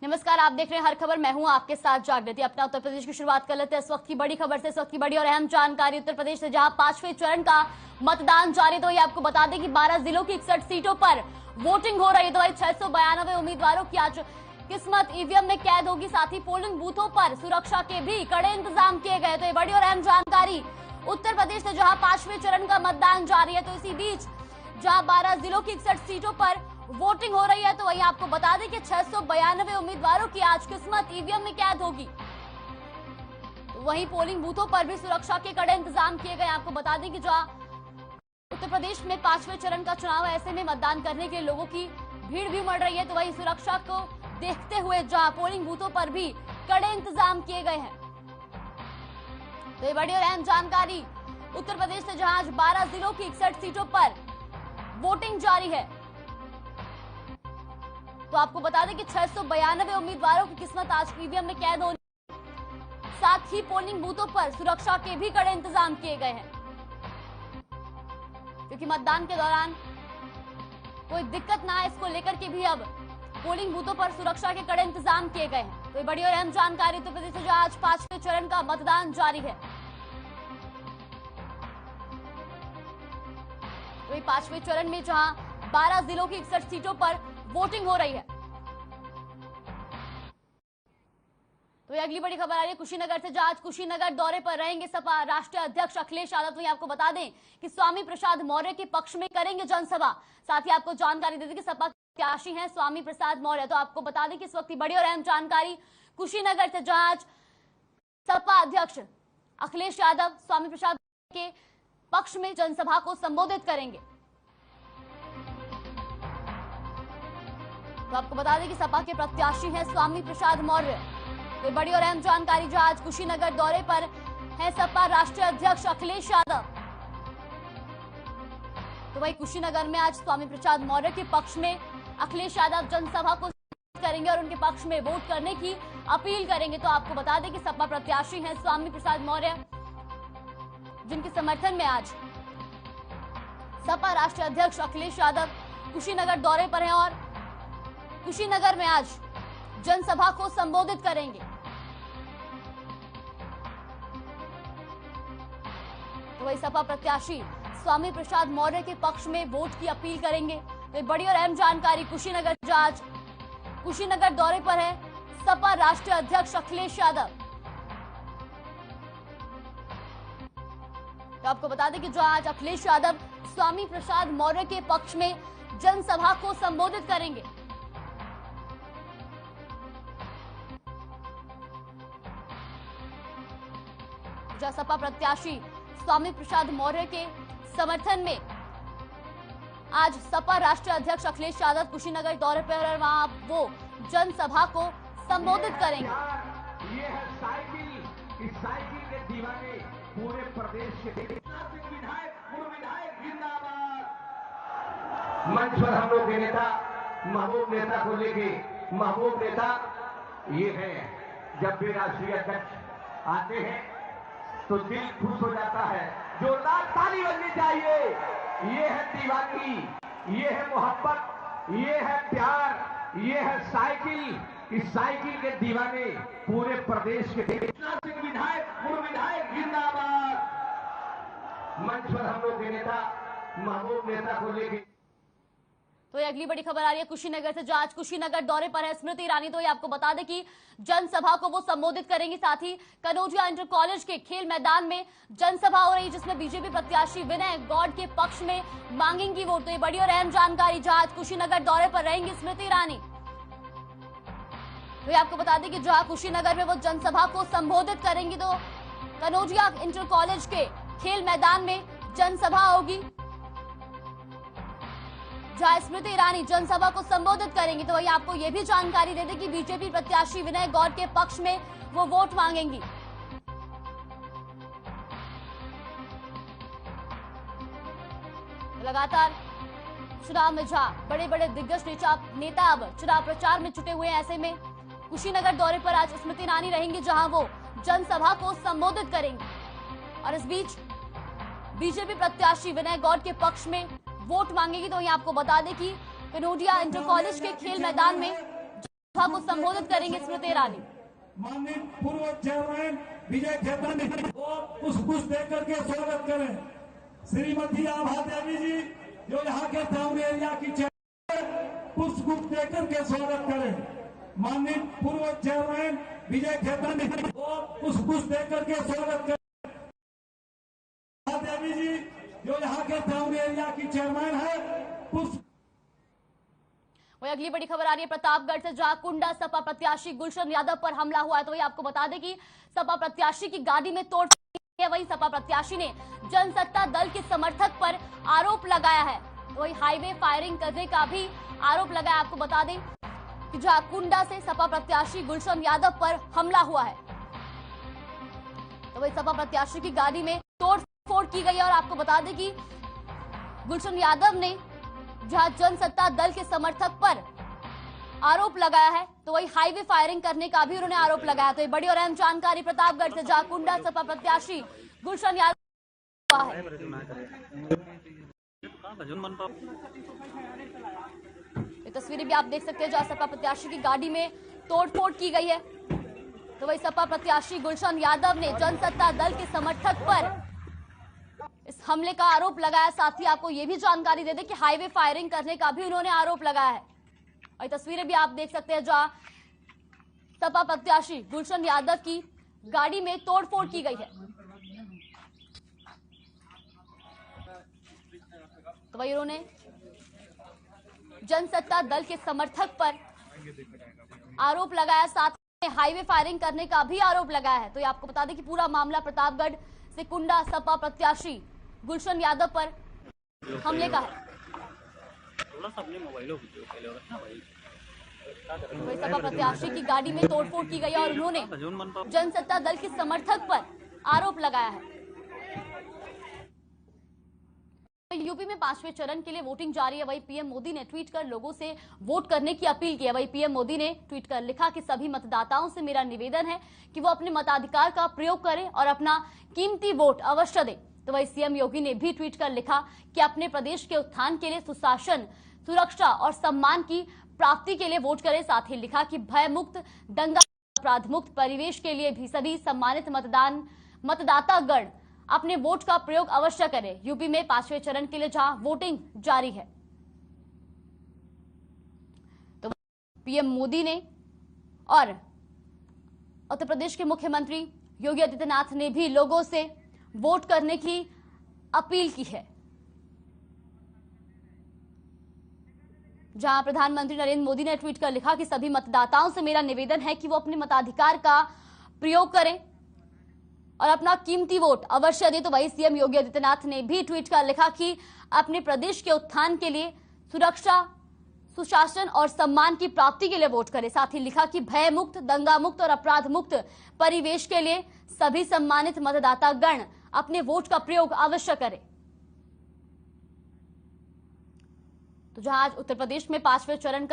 नमस्कार, आप देख रहे हैं हर खबर। मैं हूं आपके साथ जागृति। अपना उत्तर प्रदेश की शुरुआत कर लेते हैं इस वक्त की बड़ी खबर से। इस वक्त की बड़ी और अहम जानकारी उत्तर प्रदेश से, जहां 5वें चरण का मतदान जारी। तो ये आपको बता दें कि 12 जिलों की 61 सीटों पर वोटिंग हो रही है। तो वही 692 उम्मीदवारों की आज किस्मत ईवीएम में कैद होगी। साथ ही पोलिंग बूथों पर सुरक्षा के भी कड़े इंतजाम किए गए। तो ये बड़ी और अहम जानकारी उत्तर प्रदेश से, जहां 5वें चरण का मतदान जारी है। तो इसी बीच जहां 12 जिलों की 61 सीटों पर वोटिंग हो रही है, तो वहीं आपको बता दें कि 692 उम्मीदवारों की आज किस्मत ईवीएम में कैद होगी। तो वहीं पोलिंग बूथों पर भी सुरक्षा के कड़े इंतजाम किए गए। आपको बता दें कि जहां उत्तर प्रदेश में 5वें चरण का चुनाव है, ऐसे में मतदान करने के लिए लोगों की भीड़ भी उमड़ रही है। तो वहीं सुरक्षा को देखते हुए जहां पोलिंग बूथों पर भी कड़े इंतजाम किए गए हैं। तो ये बड़ी और अहम जानकारी उत्तर प्रदेश से, जहां आज 12 जिलों की 61 सीटों पर वोटिंग जारी है। तो आपको बता दें कि 692 उम्मीदवारों की किस्मत आज ईवीएम में कैद होने, साथ ही पोलिंग बूथों पर सुरक्षा के भी कड़े इंतजाम किए गए हैं, क्योंकि मतदान के दौरान कोई दिक्कत ना आए, इसको लेकर के भी अब पोलिंग बूथों पर सुरक्षा के कड़े इंतजाम किए गए हैं। तो ये बड़ी और अहम जानकारी उत्तर प्रदेश से, जहां आज 5वें चरण का मतदान जारी है। तो 5वें चरण में जहां 12 जिलों की 61 सीटों पर वोटिंग हो रही है। तो ये अगली बड़ी खबर आ रही है कुशीनगर से, जहां आज कुशीनगर दौरे पर रहेंगे सपा राष्ट्रीय अध्यक्ष अखिलेश यादव। तो आपको बता दें कि स्वामी प्रसाद मौर्य के पक्ष में करेंगे जनसभा। साथ ही आपको जानकारी दे दें कि सपा प्रत्याशी हैं स्वामी प्रसाद मौर्य। तो आपको बता दें कि इस वक्त की बड़ी और अहम जानकारी कुशीनगर से, जहां आज सपा अध्यक्ष अखिलेश यादव स्वामी प्रसाद के पक्ष में जनसभा को संबोधित करेंगे। तो आपको बता दें कि सपा के प्रत्याशी हैं स्वामी प्रसाद मौर्य। तो बड़ी और अहम जानकारी, जहां आज कुशीनगर दौरे पर है सपा राष्ट्रीय अध्यक्ष अखिलेश यादव। तो वही कुशीनगर में आज स्वामी प्रसाद मौर्य के पक्ष में अखिलेश यादव जनसभा को करेंगे और उनके पक्ष में वोट करने की अपील करेंगे। तो आपको बता दें कि सपा प्रत्याशी हैं स्वामी प्रसाद मौर्य, जिनके समर्थन में आज सपा राष्ट्रीय अध्यक्ष अखिलेश यादव कुशीनगर दौरे पर हैं और कुशीनगर में आज जनसभा को संबोधित करेंगे। तो वही सपा प्रत्याशी स्वामी प्रसाद मौर्य के पक्ष में वोट की अपील करेंगे। तो बड़ी और अहम जानकारी कुशीनगर, जहां आज कुशीनगर दौरे पर है सपा राष्ट्रीय अध्यक्ष अखिलेश यादव। तो आपको बता दें कि जो आज अखिलेश यादव स्वामी प्रसाद मौर्य के पक्ष में जनसभा को संबोधित करेंगे। जहां सपा प्रत्याशी स्वामी प्रसाद मौर्य के समर्थन में आज सपा राष्ट्रीय अध्यक्ष अखिलेश यादव कुशीनगर दौरे पर और वहां वो जनसभा को संबोधित करेंगे। ये है साइकिल, इस साइकिल के दीवाने पूरे प्रदेश के विधायक, पूर्व विधायक जिंदाबाद। मंच पर हम लोग के नेता महबूब नेता को लेके, महबूब नेता ये है, जब भी राष्ट्रीय अध्यक्ष आते हैं तो दिल खुश हो जाता है। जोरदार ताली बजनी चाहिए। ये है दीवानगी, ये है मोहब्बत, ये है प्यार, ये है साइकिल। इस साइकिल के दीवाने पूरे प्रदेश के विधायक, पूर्व विधायक जिंदाबाद। मंच पर हम लोग के नेता महबूब नेता को लेके। तो ये अगली बड़ी खबर आ रही है कुशीनगर से, जहां आज कुशीनगर दौरे पर है स्मृति ईरानी। तो ये आपको बता दें कि जनसभा को वो संबोधित करेंगी। साथ ही कनौजिया इंटर कॉलेज के खेल मैदान में जनसभा हो रही है, जिसमें बीजेपी प्रत्याशी विनय गौड़ के पक्ष में मांगेंगी वोट। तो ये बड़ी और अहम जानकारी, जहां आज कुशीनगर दौरे पर रहेंगी स्मृति ईरानी। तो ये आपको बता दें कि जहां कुशीनगर में वो जनसभा को संबोधित करेंगी, तो कनौजिया इंटर कॉलेज के खेल मैदान में जनसभा होगी, जहां स्मृति ईरानी जनसभा को संबोधित करेंगी। तो वही आपको यह भी जानकारी दे दें कि बीजेपी प्रत्याशी विनय गौड़ के पक्ष में वो वोट मांगेंगी। लगातार चुनाव में जहां बड़े बड़े दिग्गज नेता अब चुनाव प्रचार में जुटे हुए हैं, ऐसे में कुशीनगर दौरे पर आज स्मृति ईरानी रहेंगी, जहां वो जनसभा को संबोधित करेंगी। और इस बीच बीजेपी प्रत्याशी विनय गौड़ के पक्ष में वोट मांगेगी। तो यहाँ आपको बता दें कि कनौजिया इंटर कॉलेज के खेल मैदान में सभा को संबोधित करेंगे स्मृति ईरानी। माननीय पूर्व चेयरमैन विजय खेतानी को पुष्प देकर के स्वागत करें। श्रीमती आभा देवी जी जो यहाँ के टाउन एरिया की चेयरमैन पुष्प देकर के स्वागत करें। माननीय पूर्व चेयरमैन विजय खेतानी को पुष्प देकर के स्वागत करें। देवी जी जो यहाँ के टाउन एरिया की चेयरमैन है पुष्प। वही अगली बड़ी खबर आ रही है प्रतापगढ़ से, जहां कुंडा सपा प्रत्याशी गुलशन यादव पर हमला हुआ है। तो वही आपको बता दें कि सपा प्रत्याशी की गाड़ी में तोड़ है। वही सपा प्रत्याशी ने जनसत्ता दल के समर्थक पर आरोप लगाया है। तो वही हाईवे फायरिंग करने का भी आरोप लगाया। आपको बता दें कि जहां कुंडा से सपा प्रत्याशी गुलशन यादव पर हमला हुआ है, तो वही सपा प्रत्याशी की गाड़ी में तोड़फोड़ की गई है। और आपको बता दें कि गुलशन यादव ने जहां जनसत्ता दल के समर्थक पर आरोप लगाया है, तो वही हाईवे फायरिंग करने का भी उन्होंने आरोप लगाया। तो ये बड़ी और अहम जानकारी प्रतापगढ़ से, जहां कुंडा सपा प्रत्याशी गुलशन यादव हुआ है। ये तस्वीरें भी आप देख सकते हैं, जहां सपा प्रत्याशी की गाड़ी में तोड़फोड़ की गई है। तो वही सपा प्रत्याशी गुलशन यादव ने जनसत्ता दल के समर्थक पर इस हमले का आरोप लगाया। साथ ही आपको यह भी जानकारी दे दें कि हाईवे फायरिंग करने का भी उन्होंने आरोप लगाया है। और तस्वीरें भी आप देख सकते हैं, जहां सपा प्रत्याशी गुलशन यादव की गाड़ी में तोड़फोड़ की गई है। तो वही उन्होंने जनसत्ता दल के समर्थक पर आरोप लगाया, साथ में हाईवे फायरिंग करने का भी आरोप लगाया है। तो ये आपको बता दें कि पूरा मामला प्रतापगढ़ से कुंडा सपा प्रत्याशी गुलशन यादव पर हमले का है। वही सपा प्रत्याशी की गाड़ी में तोड़फोड़ की गई और उन्होंने जनसत्ता दल के समर्थक पर आरोप लगाया है। यूपी में 5वें चरण के लिए वोटिंग जारी है। वही पीएम मोदी ने ट्वीट कर लोगों से वोट करने की अपील की है। वही पीएम मोदी ने ट्वीट कर लिखा कि सभी मतदाताओं से मेरा निवेदन है कि वो अपने मताधिकार का प्रयोग करें और अपना कीमती वोट अवश्य दें। तो वही सीएम योगी ने भी ट्वीट कर लिखा कि अपने प्रदेश के उत्थान के लिए सुशासन, सुरक्षा और सम्मान की प्राप्ति के लिए वोट करें। साथ ही लिखा कि भय मुक्त, दंगा, अपराध मुक्त परिवेश के लिए भी सभी सम्मानित मतदातागण अपने वोट का प्रयोग अवश्य करें। यूपी में 5वें चरण के लिए जहां वोटिंग जारी है, तो पीएम मोदी ने और उत्तर प्रदेश के मुख्यमंत्री योगी आदित्यनाथ ने भी लोगों से वोट करने की अपील की है। जहां प्रधानमंत्री नरेंद्र मोदी ने ट्वीट कर लिखा कि सभी मतदाताओं से मेरा निवेदन है कि वो अपने मताधिकार का प्रयोग करें और अपना कीमती वोट अवश्य दें। तो वही सीएम योगी आदित्यनाथ ने भी ट्वीट कर लिखा कि अपने प्रदेश के उत्थान के लिए, सुरक्षा, सुशासन और सम्मान की प्राप्ति के लिए वोट करें। साथ ही लिखा कि भय मुक्त, दंगा मुक्त और अपराध मुक्त परिवेश के लिए सभी सम्मानित मतदातागण अपने वोट का प्रयोग अवश्य करें। तो जहां आज उत्तर प्रदेश में 5वें चरण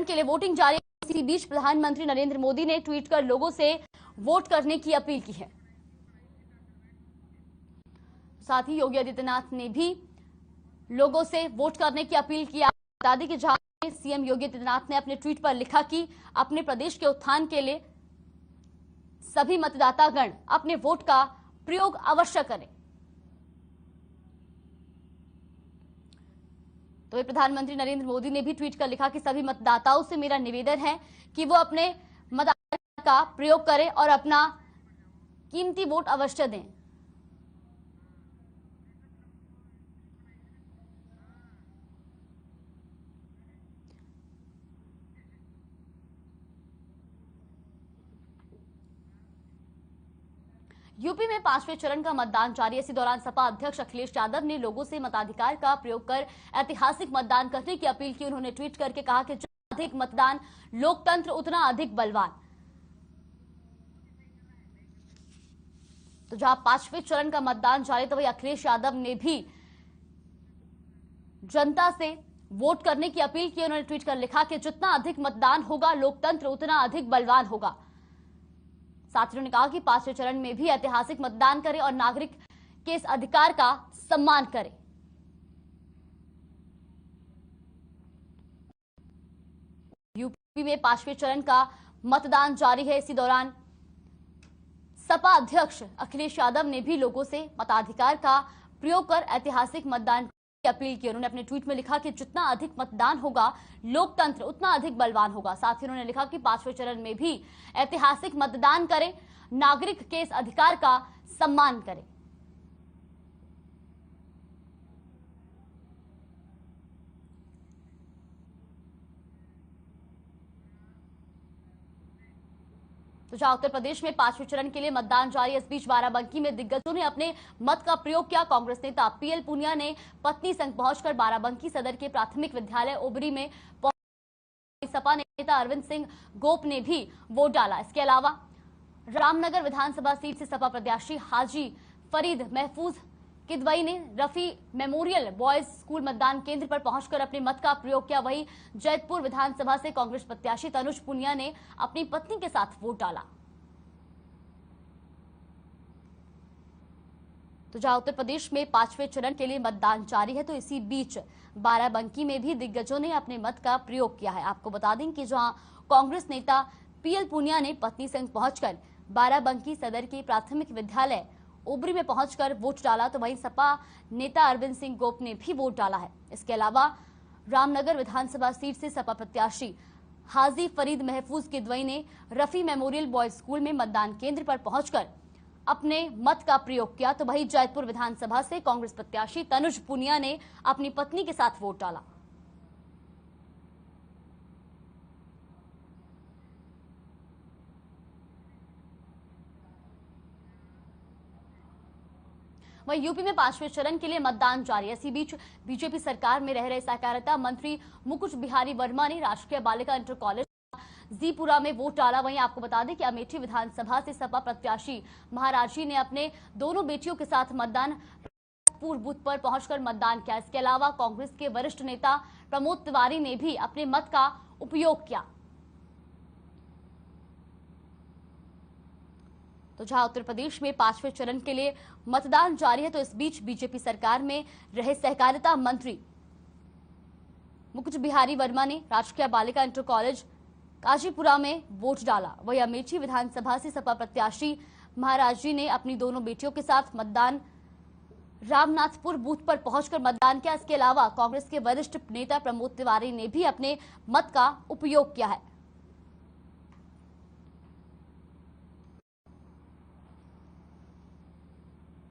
के लिए वोटिंग जारी है, इसी बीच प्रधानमंत्री नरेंद्र मोदी ने ट्वीट कर लोगों से वोट करने की अपील की है। साथ ही योगी आदित्यनाथ ने भी लोगों से वोट करने की अपील की। बता दें कि जहां सीएम योगी आदित्यनाथ ने अपने ट्वीट पर लिखा कि अपने प्रदेश के उत्थान के लिए सभी मतदातागण अपने वोट का प्रयोग अवश्य करें। तो प्रधानमंत्री नरेंद्र मोदी ने भी ट्वीट कर लिखा कि सभी मतदाताओं से मेरा निवेदन है कि वो अपने मताधिकार का प्रयोग करें और अपना कीमती वोट अवश्य दें। यूपी में 5वें चरण का मतदान जारी है। इसी दौरान सपा अध्यक्ष अखिलेश यादव ने लोगों से मताधिकार का प्रयोग कर ऐतिहासिक मतदान करने की अपील की। उन्होंने ट्वीट करके कहा कि जितना अधिक मतदान, लोकतंत्र उतना अधिक बलवान। तो जहां 5वें चरण का मतदान जारी, तो वही अखिलेश यादव ने भी जनता से वोट करने की अपील की। उन्होंने ट्वीट कर लिखा कि जितना अधिक मतदान होगा, लोकतंत्र उतना अधिक बलवान होगा। साथ ही उन्होंने कहा कि 5वें चरण में भी ऐतिहासिक मतदान करें और नागरिक के इस अधिकार का सम्मान करें। में पांचवें चरण का मतदान जारी है। इसी दौरान सपा अध्यक्ष अखिलेश यादव ने भी लोगों से मताधिकार का प्रयोग कर ऐतिहासिक मतदान की अपील की। उन्होंने अपने ट्वीट में लिखा कि जितना अधिक मतदान होगा लोकतंत्र उतना अधिक बलवान होगा। साथ ही उन्होंने लिखा कि पांचवें चरण में भी ऐतिहासिक मतदान करें, नागरिक के इस अधिकार का सम्मान करें। तो जहां उत्तर प्रदेश में पांचवें चरण के लिए मतदान जारी है, इस बीच बाराबंकी में दिग्गजों ने अपने मत का प्रयोग किया। कांग्रेस नेता पीएल पूनिया ने पत्नी संग पहुंचकर बाराबंकी सदर के प्राथमिक विद्यालय ओबरी में सपा नेता अरविंद सिंह गोप ने भी वोट डाला। इसके अलावा रामनगर विधानसभा सीट से सपा प्रत्याशी हाजी फरीद महफूज किदवई ने रफी मेमोरियल बॉयज स्कूल मतदान केंद्र पर पहुंचकर अपने मत का प्रयोग किया। वहीं जैतपुर विधानसभा से कांग्रेस प्रत्याशी तनुज पुनिया ने अपनी पत्नी के साथ वोट डाला। तो जहां उत्तर प्रदेश में पांचवें चरण के लिए मतदान जारी है, तो इसी बीच बाराबंकी में भी दिग्गजों ने अपने मत का प्रयोग किया है। आपको बता दें कि जहां कांग्रेस नेता पीएल पूनिया ने पत्नी संग पहुंचकर बाराबंकी सदर के प्राथमिक विद्यालय ओबरी में पहुंचकर वोट डाला, तो वहीं सपा नेता अरविंद सिंह गोप ने भी वोट डाला है। इसके अलावा रामनगर विधानसभा सीट से सपा प्रत्याशी हाजी फरीद महफूज किदवई ने रफी मेमोरियल बॉयज स्कूल में मतदान केंद्र पर पहुंचकर अपने मत का प्रयोग किया। तो वहीं जैतपुर विधानसभा से कांग्रेस प्रत्याशी तनुज पुनिया ने अपनी पत्नी के साथ वोट डाला। वहीं यूपी में पांचवें चरण के लिए मतदान जारी है। इसी बीच बीजेपी सरकार में रह रहे सहकारिता मंत्री मुकुट बिहारी वर्मा ने राजकीय बालिका इंटर कॉलेज जीपुरा में वोट डाला। वहीं आपको बता दें कि अमेठी विधानसभा से सपा प्रत्याशी महाराजी ने अपने दोनों बेटियों के साथ मतदान पूर्व बूथ पर पहुंचकर मतदान किया। इसके अलावा कांग्रेस के वरिष्ठ नेता प्रमोद तिवारी ने भी अपने मत का उपयोग किया। तो जहां उत्तर प्रदेश में पांचवें चरण के लिए मतदान जारी है, तो इस बीच बीजेपी सरकार में रहे सहकारिता मंत्री मुकुट बिहारी वर्मा ने राजकीय बालिका इंटर कॉलेज काजीपुरा में वोट डाला। वहीं अमेठी विधानसभा से सपा प्रत्याशी महाराज जी ने अपनी दोनों बेटियों के साथ मतदान रामनाथपुर बूथ पर पहुंचकर मतदान किया। इसके अलावा कांग्रेस के वरिष्ठ नेता प्रमोद तिवारी ने भी अपने मत का उपयोग किया है।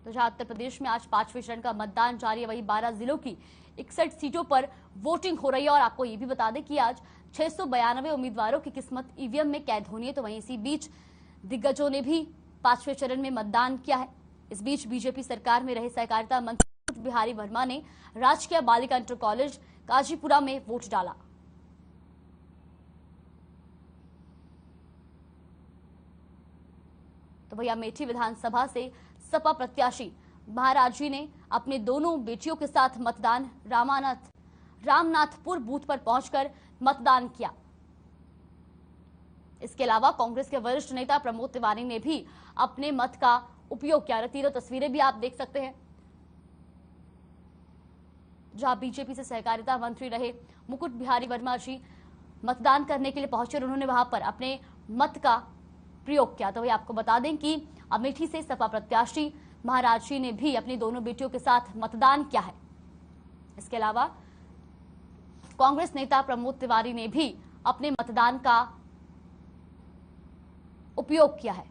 तो जहां उत्तर प्रदेश में आज पांचवें चरण का मतदान जारी है, वहीं 12 जिलों की 61 सीटों पर वोटिंग हो रही है। और आपको ये भी बता दें कि आज 692 उम्मीदवारों की किस्मत ईवीएम में कैद होनी है। तो वहीं इसी बीच दिग्गजों ने भी पांचवें चरण में मतदान किया है। इस बीच बीजेपी सरकार में रहे सहकारिता मंत्री मुकुट बिहारी वर्मा ने राजकीय बालिका इंटर कॉलेज काजीपुरा में वोट डाला। तो वहीं अमेठी विधानसभा से सपा प्रत्याशी महाराज जी ने अपने दोनों बेटियों के साथ मतदान रामनाथपुर बूथ पर पहुंचकर मतदान किया। इसके अलावा कांग्रेस के वरिष्ठ नेता प्रमोद तिवारी ने भी अपने मत का उपयोग किया। तीनों तस्वीरें भी आप देख सकते हैं, जहां बीजेपी से सहकारिता मंत्री रहे मुकुट बिहारी वर्मा जी मतदान करने के लिए पहुंचे और उन्होंने वहां पर अपने मत का प्रयोग किया। तो वही आपको बता दें कि अमेठी से सपा प्रत्याशी महाराज जी ने भी अपनी दोनों बेटियों के साथ मतदान किया है। इसके अलावा कांग्रेस नेता प्रमोद तिवारी ने भी अपने मतदान का उपयोग किया है।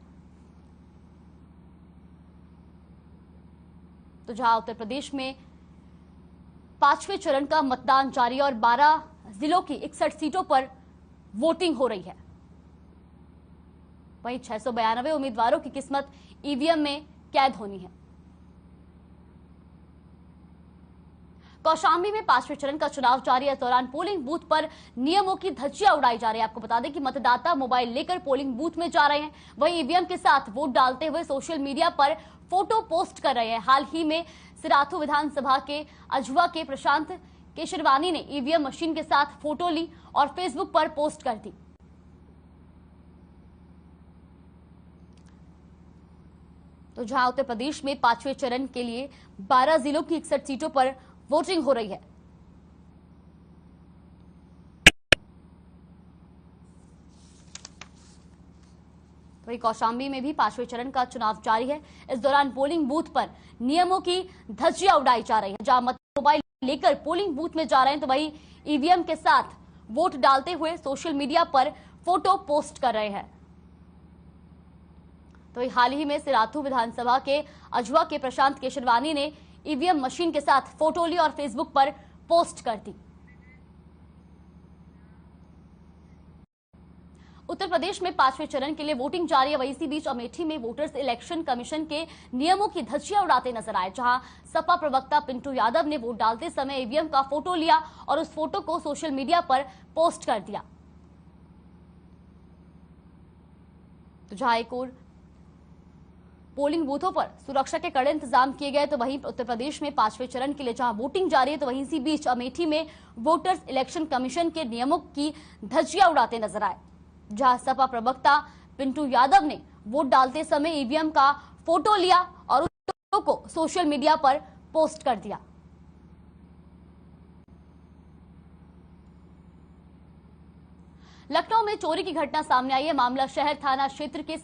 तो जहां उत्तर प्रदेश में पांचवें चरण का मतदान जारी है और 12 जिलों की 61 सीटों पर वोटिंग हो रही है, वहीं 692 उम्मीदवारों की किस्मत ईवीएम में कैद होनी है। कौशाम्बी में पांचवें चरण का चुनाव जारी है। इस दौरान पोलिंग बूथ पर नियमों की धज्जियां उड़ाई जा रही है। आपको बता दें कि मतदाता मोबाइल लेकर पोलिंग बूथ में जा रहे हैं, वहीं ईवीएम के साथ वोट डालते हुए सोशल मीडिया पर फोटो पोस्ट कर रहे हैं। हाल ही में सिराथू विधानसभा के अजुआ के प्रशांत केशरवानी ने ईवीएम मशीन के साथ फोटो ली और फेसबुक पर पोस्ट कर दी। तो जहां उत्तर प्रदेश में पांचवें चरण के लिए 12 जिलों की 61 सीटों पर वोटिंग हो रही है। वहीं कौशाम्बी में भी 5वें चरण का चुनाव जारी है। इस दौरान पोलिंग बूथ पर नियमों की धज्जियां उड़ाई जा रही है। जहां मोबाइल लेकर पोलिंग बूथ में जा रहे हैं तो वहीं ईवीएम के साथ वोट डालते हुए सोशल मीडिया पर फोटो पोस्ट कर रहे हैं। तो हाल ही में सिराथू विधानसभा के अजवा के प्रशांत केशरवानी ने ईवीएम मशीन के साथ फोटो ली और फेसबुक पर पोस्ट कर दी। उत्तर प्रदेश में 5वें चरण के लिए वोटिंग जारी है। वहीं इसी बीच अमेठी में वोटर्स इलेक्शन कमीशन के नियमों की धज्जियां उड़ाते नजर आए। जहां सपा प्रवक्ता पिंटू यादव ने वोट डालते समय ईवीएम का फोटो लिया और उस फोटो को सोशल मीडिया पर पोस्ट कर दिया। तो जहां एक और पोलिंग बूथों पर सुरक्षा के कड़े इंतजाम किए गए तो वहीं उत्तर प्रदेश में 5वें चरण के लिए जहां वोटिंग जारी है तो वहीं इसी बीच अमेठी में वोटर्स इलेक्शन कमीशन के नियमों की धज्जियां उड़ाते नजर आए। जहां सपा प्रवक्ता पिंटू यादव ने वोट डालते समय ईवीएम का फोटो लिया और उस फोटो को सोशल मीडिया पर पोस्ट कर दिया। लखनऊ में चोरी की घटना सामने आई है। मामला शहर थाना क्षेत्र के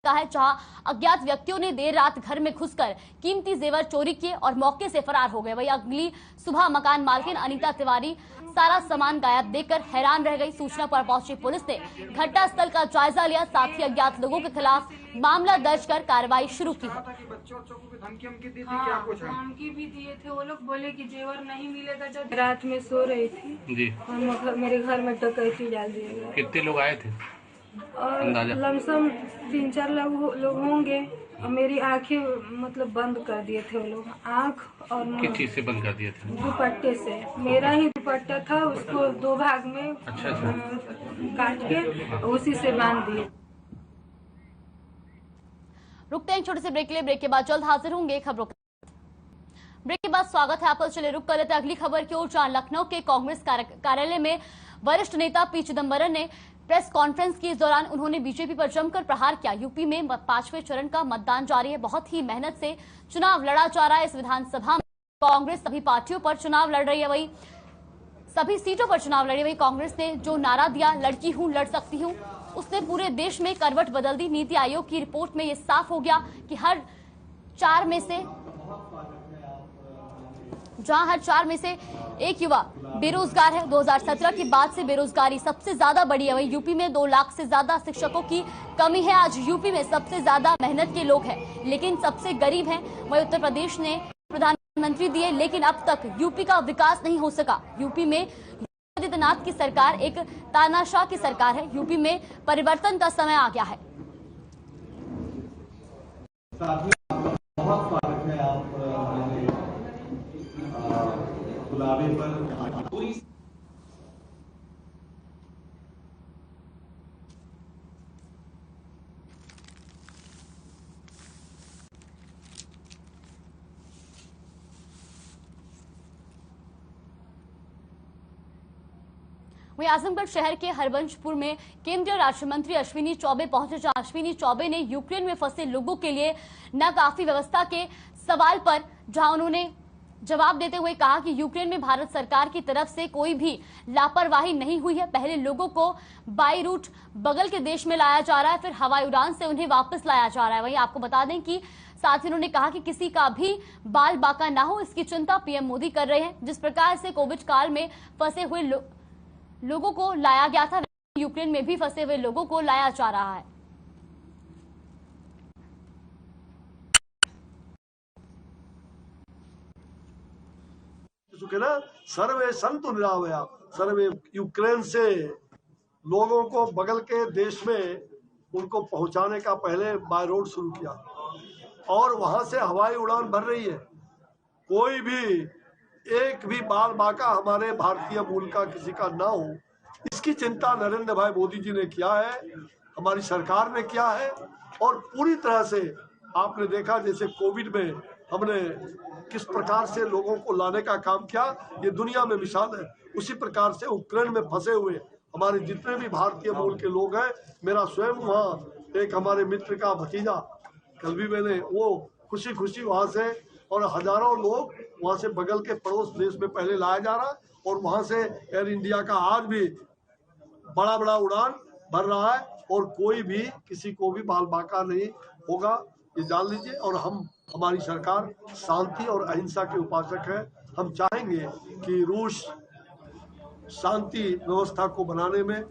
का है, जहां अज्ञात व्यक्तियों ने देर रात घर में घुसकर कीमती जेवर चोरी किए और मौके से फरार हो गए। वहीं अगली सुबह मकान मालकिन अनीता तिवारी सारा सामान गायब देखकर हैरान रह गई। सूचना पर पहुंची पुलिस ने घटनास्थल का जायजा लिया, साथ ही अज्ञात लोगों के खिलाफ मामला दर्ज कर कार्रवाई शुरू की। बच्चों को भी धमकी दी थी, क्या कुछ धमकी भी दिए थे। वो लोग बोले कि जेवर नहीं मिलेगा। जब रात में सो रही थी जी, मतलब मेरे घर में डकैती डाल दिया। कितने लोग आए थे? और लमसम 3-4 लोग होंगे। और मेरी आंखें मतलब बंद कर दिए थे वो लोग, आंख और किस चीज से बंद कर दिए थे? दुपट्टे से। मेरा ही दुपट्टा था, उसको 2 भाग में अच्छा। काट के उसी से बांध दिए। रुकते हैं छोटे से ब्रेक के लिए। ब्रेक के बाद जल्द हाजिर होंगे खबरों। ब्रेक के बाद स्वागत है आपका। चले रुक कर लेते अगली खबर की ओर। जहां लखनऊ के कांग्रेस कार्यालय में वरिष्ठ नेता पी चिदंबरम ने प्रेस कॉन्फ्रेंस की। इस दौरान उन्होंने बीजेपी पर जमकर प्रहार किया। यूपी में 5वें चरण का मतदान जारी है। बहुत ही मेहनत से चुनाव लड़ा जा रहा है। इस विधानसभा में कांग्रेस सभी पार्टियों पर चुनाव लड़ रही है, वही सभी सीटों पर चुनाव लड़ी। वही कांग्रेस ने जो नारा दिया, लड़की हूं लड़ सकती हूं, उसने पूरे देश में करवट बदल दी। नीति आयोग की रिपोर्ट में यह साफ हो गया कि हर 4 में से एक युवा बेरोजगार है। 2017 के बाद से बेरोजगारी सबसे ज्यादा बढ़ी है। वहीं यूपी में 2 लाख से ज्यादा शिक्षकों की कमी है। आज यूपी में सबसे ज्यादा मेहनत के लोग हैं लेकिन सबसे गरीब हैं। वहीं उत्तर प्रदेश ने प्रधानमंत्री दिए लेकिन अब तक यूपी का विकास नहीं हो सका। यूपी में आदित्यनाथ की सरकार एक तानाशाह की सरकार है। यूपी में परिवर्तन का समय आ गया है। बहुत स्वागत है आप बुलावे पर पूरी वहीं आजमगढ़ शहर के हरबंशपुर में केंद्रीय राज्य मंत्री अश्विनी चौबे पहुंचे। जहां अश्विनी चौबे ने यूक्रेन में फंसे लोगों के लिए नाकाफी व्यवस्था के सवाल पर जहां उन्होंने जवाब देते हुए कहा कि यूक्रेन में भारत सरकार की तरफ से कोई भी लापरवाही नहीं हुई है। पहले लोगों को बाई रूट बगल के देश में लाया जा रहा है, फिर हवाई उड़ान से उन्हें वापस लाया जा रहा है। वहीं आपको बता दें कि साथ ही उन्होंने कहा कि किसी का भी बाल बाका ना हो, इसकी चिंता पीएम मोदी कर रहे हैं। जिस प्रकार से कोविड काल में फंसे हुए लोगों को लाया गया था, यूक्रेन में भी फंसे हुए लोगों को लाया जा रहा है। सर्वे संतु निरावया, सर्वे यूक्रेन से लोगों को बगल के देश में उनको पहुंचाने का पहले बाय रोड शुरू किया और वहां से हवाई उड़ान भर रही है। कोई भी एक भी बाल बाका हमारे भारतीय मूल का किसी का ना हो, इसकी चिंता नरेंद्र भाई मोदी जी ने किया है, हमारी सरकार ने किया है। और पूरी तरह से आपने देखा जैसे कोविड में हमने किस प्रकार से लोगों को लाने का काम किया, ये दुनिया में मिसाल है। उसी प्रकार से यूक्रेन में फंसे हुए हमारे जितने भी भारतीय मूल के लोग हैं, मेरा स्वयं वहाँ एक हमारे मित्र का भतीजा, कल भी मैंने वो खुशी खुशी वहाँ से, और हजारों लोग वहाँ से बगल के पड़ोस देश में पहले लाया जा रहा है और वहाँ से एयर इंडिया का आज भी बड़ा बड़ा उड़ान भर रहा है। और कोई भी किसी को भी बाल बांका नहीं होगा, ये जान लीजिए। और हमारी सरकार शांति और अहिंसा के उपासक है। हम चाहेंगे कि रूस शांति व्यवस्था को बनाने में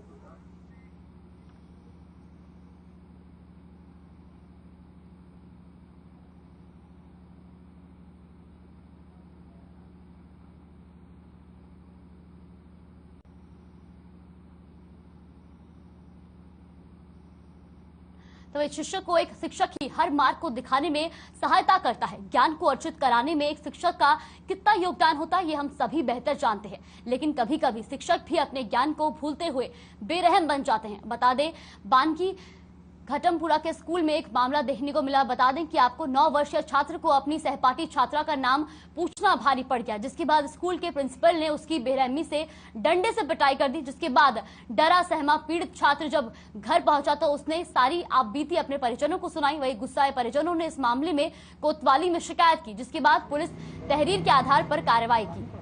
तो एक शिक्षक को एक शिक्षक ही हर मार्ग को दिखाने में सहायता करता है। ज्ञान को अर्जित कराने में एक शिक्षक का कितना योगदान होता है ये हम सभी बेहतर जानते हैं, लेकिन कभी कभी शिक्षक भी अपने ज्ञान को भूलते हुए बेरहम बन जाते हैं। बता दें बानकी घटमपुरा के स्कूल में एक मामला देखने को मिला। बता दें कि आपको 9 वर्षीय छात्र को अपनी सहपाठी छात्रा का नाम पूछना भारी पड़ गया, जिसके बाद स्कूल के प्रिंसिपल ने उसकी बेरहमी से डंडे से पिटाई कर दी। जिसके बाद डरा सहमा पीड़ित छात्र जब घर पहुंचा तो उसने सारी आपबीती अपने परिजनों को सुनाई। वही गुस्साए परिजनों ने इस मामले में कोतवाली में शिकायत की, जिसके बाद पुलिस तहरीर के आधार पर कार्रवाई की।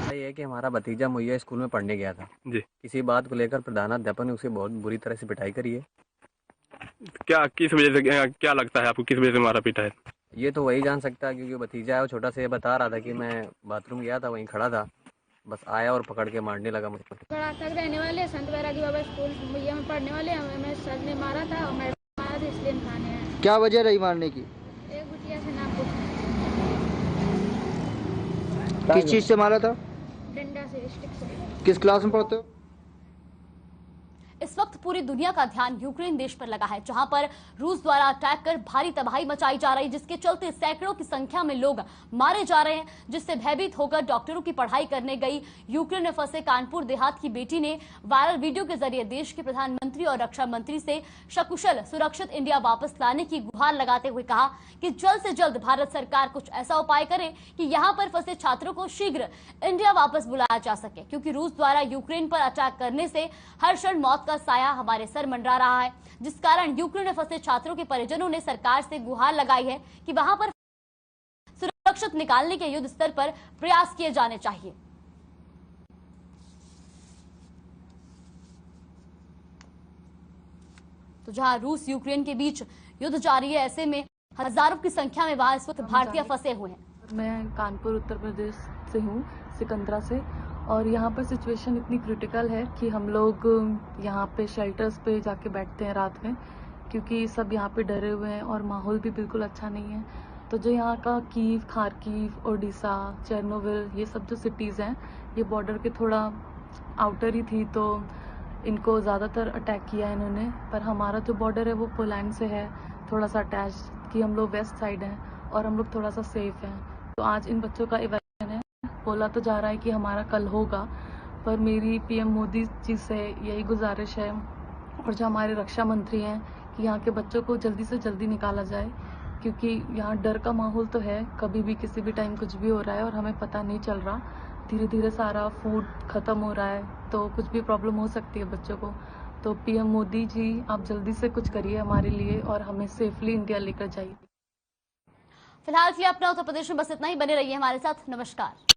ये है कि हमारा भतीजा मुहैया स्कूल में पढ़ने गया था जी। किसी बात को लेकर प्रधानाध्यापक ने उसे बहुत बुरी तरह से पिटाई करी है। क्या किस वजह से, क्या लगता है आपको किस वजह से मारा पीटा है? ये तो वही जान सकता है, क्योंकि भतीजा है वो छोटा से ये बता रहा था कि मैं बाथरूम गया था, वहीं खड़ा था, बस आया और पकड़ के मारने लगा मुझको। थोड़ा तक रहने वाले संत बैरागी बाबा स्कूल मुहैया में पढ़ने वाले हमें सर ने मारा था और मैं मारा था, इसलिए थाने आए। क्या वजह रही मारने की? एक बिटिया से नाम पूछा। किस चीज से मारा था? डंडा से, स्टिक से। किस क्लास में पढ़ते हो? इस वक्त पूरी दुनिया का ध्यान यूक्रेन देश पर लगा है, जहां पर रूस द्वारा अटैक कर भारी तबाही मचाई जा रही, जिसके चलते सैकड़ों की संख्या में लोग मारे जा रहे हैं। जिससे भयभीत होकर डॉक्टरों की पढ़ाई करने गई यूक्रेन में फंसे कानपुर देहात की बेटी ने वायरल वीडियो के जरिए देश के प्रधानमंत्री और रक्षा मंत्री से सकुशल सुरक्षित इंडिया वापस लाने की गुहार लगाते हुए कहा कि जल्द से जल्द भारत सरकार कुछ ऐसा उपाय करे कि यहाँ पर फंसे छात्रों को शीघ्र इंडिया वापस बुलाया जा सके, क्योंकि रूस द्वारा यूक्रेन पर अटैक करने से हर क्षण मौत का साया हमारे सर मंडरा रहा है, जिस कारण यूक्रेन में फंसे छात्रों के परिजनों ने सरकार से गुहार लगाई है कि वहां पर सुरक्षित निकालने के युद्ध स्तर पर प्रयास किए जाने चाहिए। तो जहां रूस यूक्रेन के बीच युद्ध जारी है, ऐसे में हजारों की संख्या में वहां इस वक्त भारतीय फंसे हुए हैं। मैं कानपुर उत्तर प्रदेश से हूँ, सिकंदरा से, और यहाँ पर सिचुएशन इतनी क्रिटिकल है कि हम लोग यहाँ पे शेल्टर्स पे जाके बैठते हैं रात में, क्योंकि सब यहाँ पे डरे हुए हैं और माहौल भी बिल्कुल अच्छा नहीं है। तो जो यहाँ का कीव, खारकीव, ओडिशा, चेरनोबिल, ये सब जो सिटीज़ हैं ये बॉर्डर के थोड़ा आउटर ही थी, तो इनको ज़्यादातर अटैक किया है इन्होंने। पर हमारा जो बॉर्डर है वो पोलैंड से है, थोड़ा सा अटैच, कि हम लोग वेस्ट साइड हैं और हम लोग थोड़ा सा सेफ हैं। तो आज इन बच्चों का इवेक्शन है, बोला तो जा रहा है कि हमारा कल होगा, पर मेरी पीएम मोदी जी से यही गुजारिश है और जो हमारे रक्षा मंत्री हैं कि यहाँ के बच्चों को जल्दी से जल्दी निकाला जाए, क्योंकि यहाँ डर का माहौल तो है, कभी भी किसी भी टाइम कुछ भी हो रहा है और हमें पता नहीं चल रहा। धीरे धीरे सारा फूड खत्म हो रहा है, तो कुछ भी प्रॉब्लम हो सकती है बच्चों को। तो पीएम मोदी जी आप जल्दी से कुछ करिए हमारे लिए और हमें सेफली इंडिया लेकर जाइए। फिलहाल के लिए अपना उत्तर प्रदेश में बस इतना ही। बने रहिए हमारे साथ। नमस्कार।